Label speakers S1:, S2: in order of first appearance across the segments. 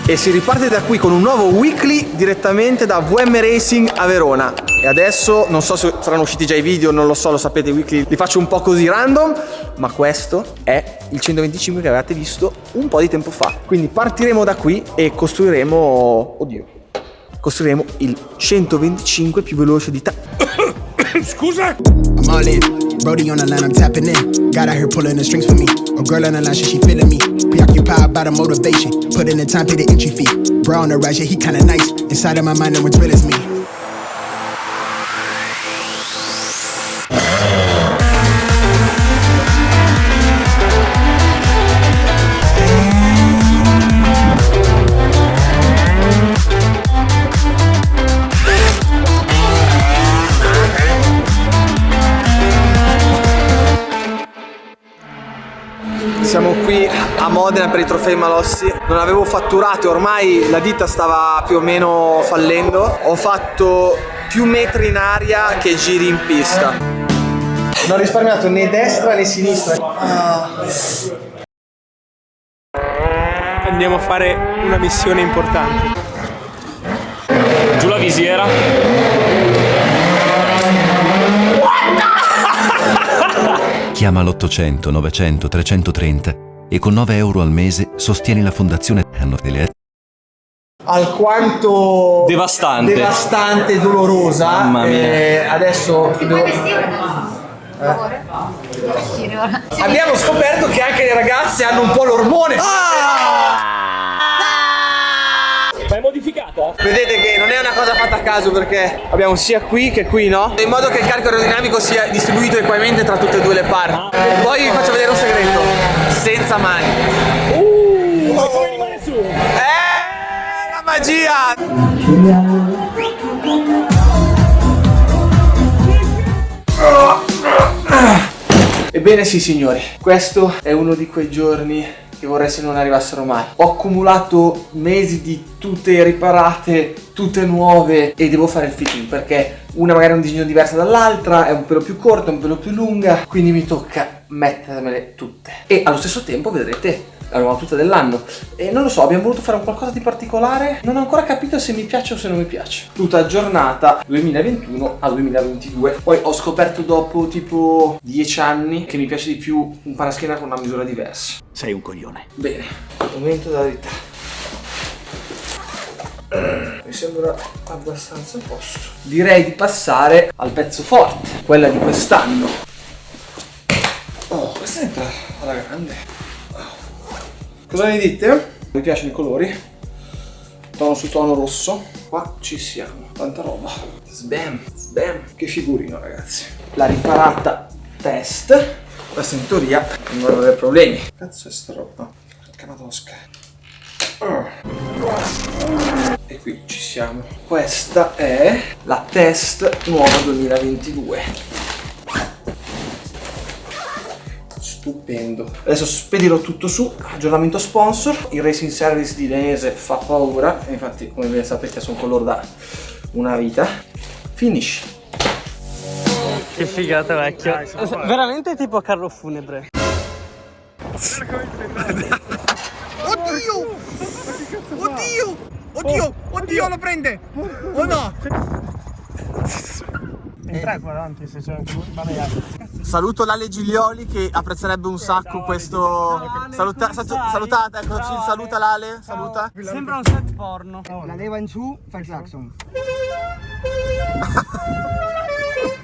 S1: E si riparte da qui con un nuovo weekly direttamente da VM Racing a Verona. E adesso non so se saranno usciti già i video, non lo so, lo sapete, i weekly li faccio un po' così random, ma questo è il 125 che avevate visto un po' di tempo fa. Quindi partiremo da qui e costruiremo, costruiremo il 125 più veloce d'Italia.
S2: Scusa?
S3: I'm all in. Brody on the line, I'm tapping in. Got out here pulling the strings for me. A girl on the line, she feeling me. Preoccupied by the motivation. Put in the time, pay the entry fee. Bro on the rise, yeah, he kinda nice. Inside of my mind, no one's real as me.
S1: Siamo qui a Modena per i trofei Malossi. Non avevo fatturato, ormai la ditta stava più o meno fallendo. Ho fatto più metri in aria che giri in pista. Non ho risparmiato né destra né sinistra.
S2: Andiamo a fare una missione importante.
S4: Giù la visiera.
S5: Chiama l'800 900 330 e con 9 euro al mese sostieni la fondazione Annotele.
S1: Alquanto
S4: Devastante.
S1: devastante e dolorosa.
S4: Mamma mia.
S1: Adesso
S6: Puoi vestire no? Per favore? Vestire ora.
S1: abbiamo scoperto che anche le ragazze hanno un po' l'ormone.
S4: Ma è modificata?
S1: Vedete che non è una cosa fatta a caso, perché abbiamo sia qui che qui, no? In modo che il carico aerodinamico sia distribuito equamente tra tutte e due le parti. Poi vi faccio vedere un segreto: senza mani.
S4: Ma come rimane su?
S1: La magia! Ebbene sì signori, questo è uno di quei giorni che vorrei se non arrivassero mai. Ho accumulato mesi di tute riparate, tute nuove, e devo fare il fitting perché una magari ha un disegno diverso dall'altra, è un pelo più corta, un pelo più lunga, quindi mi tocca mettermele tutte. E allo stesso tempo vedrete la nuova tuta dell'anno. E non lo so, abbiamo voluto fare un qualcosa di particolare. Non ho ancora capito se mi piace o se non mi piace. Tuta aggiornata 2021 a 2022. Poi ho scoperto dopo tipo 10 anni che mi piace di più un paraschena con una misura diversa.
S2: Sei un coglione.
S1: Bene, momento della verità. Mi sembra abbastanza a posto. Direi di passare al pezzo forte, quella di quest'anno. Oh, questa entra alla grande. Cosa ne dite? Mi piacciono i colori. Tono su tono rosso. Qua ci siamo. Tanta roba. Sbam, sbam. Che figurino, ragazzi. La riparata test. Questa in teoria non dovrebbe avere problemi. Cazzo è sta roba? Porca madosca. E qui ci siamo. Questa è la test nuova 2022. Stupendo. Adesso spedirò tutto su. Aggiornamento sponsor. Il racing service di Danese fa paura. E infatti, come ben sapete, sono con loro da una vita. Finish.
S7: Che figata, vecchio. Veramente tipo carro funebre.
S1: Oddio! Oddio! Oddio! Oddio, lo prende! Oh no!
S7: In 3 davanti se c'è anche lui.
S1: Saluto l'Ale Giglioli che apprezzerebbe un sacco questo. Salutate, ecco, ci saluta l'Ale. Saluta.
S7: Sembra un set porno.
S8: La leva in su, fa il clacson.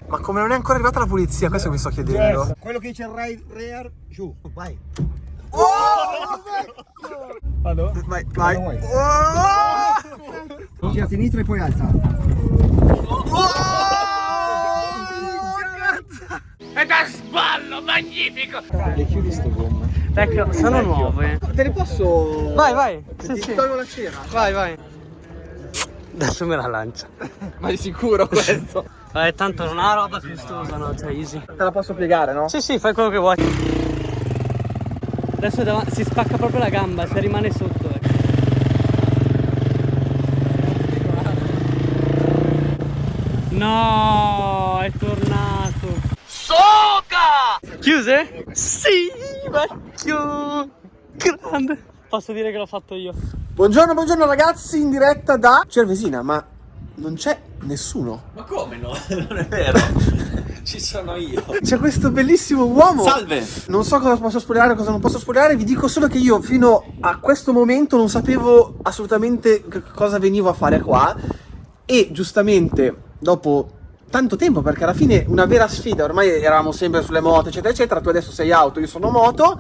S1: Ma come non è ancora arrivata la polizia? Questo mi sto chiedendo.
S8: Quello che dice rear, giù, vai.
S7: Vado?
S1: Vai, vai.
S8: Gira a sinistra e poi alza.
S2: È da sballo, magnifico!
S1: Le chiudi ste gomme.
S7: Vecchio, sono nuove.
S1: Te le posso.
S7: Vai, vai.
S1: Ti tolgo la cera.
S7: Vai, vai. Adesso me la lancia.
S1: Ma di sicuro questo?
S7: Tanto non ha roba costosa, no? Cioè, easy.
S1: Te la posso piegare, no?
S7: Sì, sì, fai quello che vuoi. Adesso si spacca proprio la gamba, se rimane sotto. No, è tornato.
S2: Soca!
S7: Chiuse? Sì, vecchio. Grande. Posso dire che l'ho fatto io.
S1: Buongiorno, buongiorno ragazzi, in diretta da Cervesina, ma non c'è nessuno.
S9: Ma come no? Non è vero. Ci sono io.
S1: C'è questo bellissimo uomo.
S9: Salve.
S1: Non so cosa posso spoilerare, cosa non posso spoilerare. Vi dico solo che io fino a questo momento non sapevo assolutamente cosa venivo a fare qua. E giustamente dopo tanto tempo, perché alla fine una vera sfida, ormai eravamo sempre sulle moto eccetera eccetera, tu adesso sei auto, io sono moto,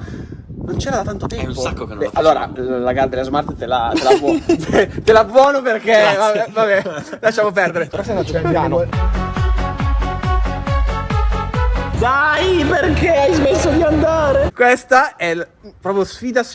S1: non c'era da tanto tempo.
S9: È un sacco che non lo
S1: allora la gara della Smart te la buono perché vabbè, lasciamo perdere. Però se no c'è il piano.
S9: Dai, perché hai smesso di andare?
S1: Questa è proprio sfida.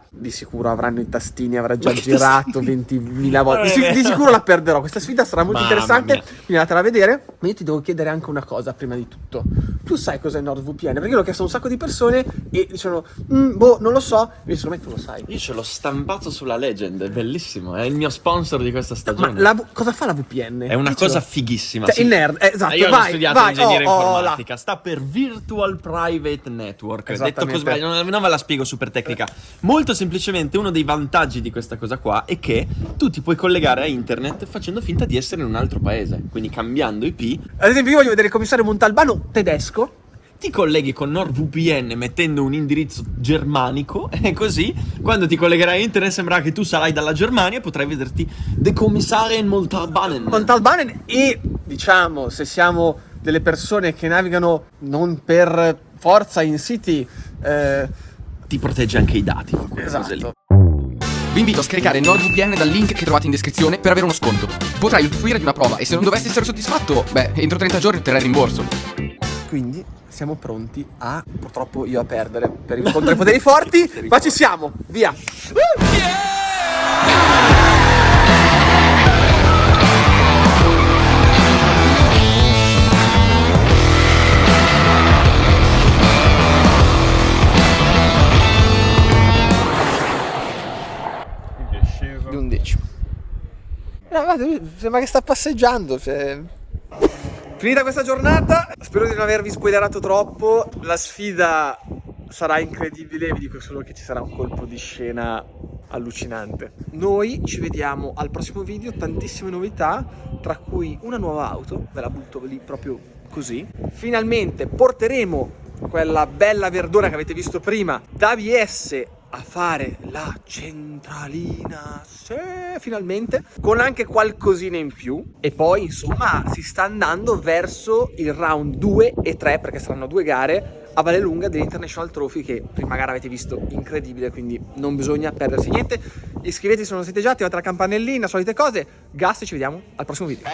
S1: Di sicuro avranno i tastini, avrà già girato 20.000 volte. Di sicuro la perderò. Questa sfida sarà molto interessante. Quindi andatela a vedere. Ma io ti devo chiedere anche una cosa prima di tutto. Tu sai cos'è NordVPN? Perché io l'ho chiesto a un sacco di persone e dicevano boh, non lo so. Io secondo me tu lo sai.
S9: Io ce l'ho stampato sulla Legend, è bellissimo. È il mio sponsor di questa stagione.
S1: Ma cosa fa la VPN?
S9: È una
S1: Dicelo.
S9: cosa fighissima.
S1: Cioè, il nerd, esatto.
S9: Io ho studiato ingegneria informatica.
S1: Là.
S9: Sta per Virtual Private Network. Detto
S1: Esattamente.
S9: così, non ve la spiego super tecnica. Molto semplicemente uno dei vantaggi di questa cosa qua è che tu ti puoi collegare a internet facendo finta di essere in un altro paese. Quindi cambiando IP.
S1: Ad esempio io voglio vedere il commissario Montalbano tedesco.
S9: Ti colleghi con NordVPN mettendo un indirizzo germanico e così quando ti collegherai a internet sembrerà che tu sarai dalla Germania e potrai vederti The Kommissarien
S1: Montalbanen e diciamo se siamo delle persone che navigano non per forza in city
S9: ti protegge anche i dati.
S1: esatto.
S10: Vi invito a scaricare NordVPN dal link che trovate in descrizione per avere uno sconto. Potrai usufruire di una prova e se non dovessi essere soddisfatto, entro 30 giorni otterrai il rimborso.
S1: Quindi siamo pronti a, purtroppo io a perdere per i contro i poteri forti, ma ci siamo, via! Di un decimo. No, guarda, sembra che sta passeggiando, cioè. Finita questa giornata, spero di non avervi spoilerato troppo, la sfida sarà incredibile, vi dico solo che ci sarà un colpo di scena allucinante. Noi ci vediamo al prossimo video, tantissime novità, tra cui una nuova auto, ve la butto lì proprio così. Finalmente porteremo quella bella verdura che avete visto prima da VS a fare la centralina, sì, finalmente, con anche qualcosina in più. E poi insomma si sta andando verso il round 2 e 3, perché saranno 2 gare a Vallelunga dell'International Trophy, che prima gara avete visto incredibile, quindi non bisogna perdersi niente. Iscrivetevi se non siete già, attivate la campanellina, solite cose. Gas e ci vediamo al prossimo video.